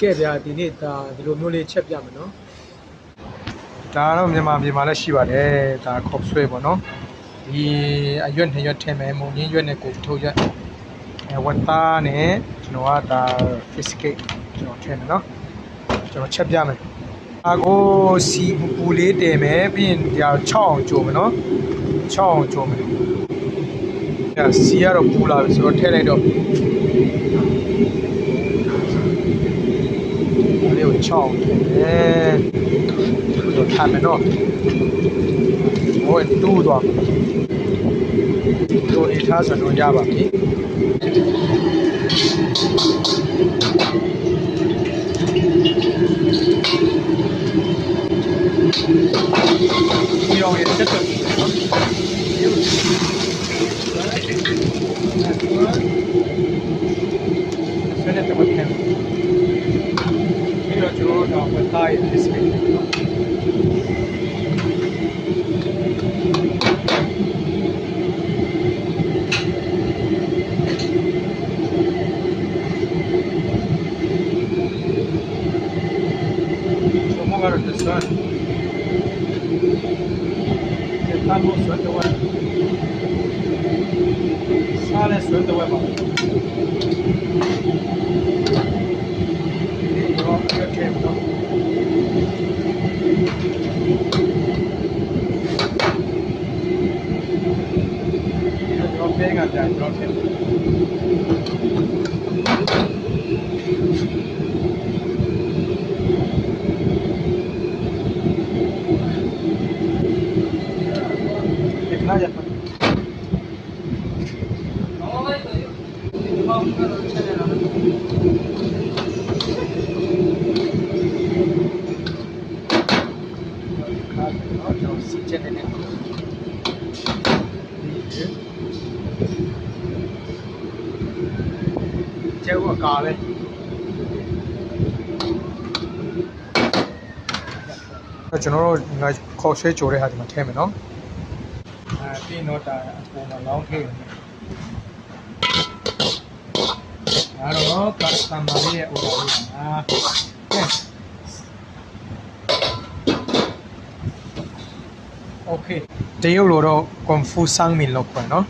ကဲဗျာဒီနေ့ဒါဒီလိုမျိုးလေးချက်ပြမယ်နော်ဒါတော့မြန်မာပြည်မှာလည်းရှိပါတယ်ဒါခေါက်ဆွဲပေါ့နော်ဒီအရွက်နှစ်ရွက်ထည့်မယ်မုံရင်းရွက်နဲ့ကိုထုတ်ရွက်ဝတ်သားနဲ့ကျွန်တော်ကဒါ fish cake ကျွန်တော်ထည့်မယ်နော်ကျွန်တော်ချက်ပြမယ်အားကိုစီပူလေးတည်မယ်ပြီးရင်ဒီ6အောင်ကြိုမယ်နော်6အောင်ကြိုမယ်ဒါစီကတော့ပူလာပြီဆိုတော့ထည့်လိုက်တော့လေးကို6အောင်ထည့်မယ်တို့ထားမယ်နော်ဟိုတူးသွားတို့နေထားဆိုတော့ရပါပြီဒီအောင်ရတဲ့တော့ဆက်လက်တော့ပြန်ပြီးတော့ကျွန်တော်တို့တော့တိုင်း display Agora pessoal, estamos suelto web, sale suelto web. Pega até a troca. देखना जाता है वो कालेကျွန်တော်တို့ခေါက်ဆွဲကြိုတဲ့ဟာဒီမှာထည့်မယ်နော်ပြီးတော့ဒါပုံမှာလောင်းထည့်တယ်ဒါတော့ကစတမားရဲ့ order လေးပါโอเคတရုတ်လိုတော့ confuse sang min လောက်ပဲเนาะ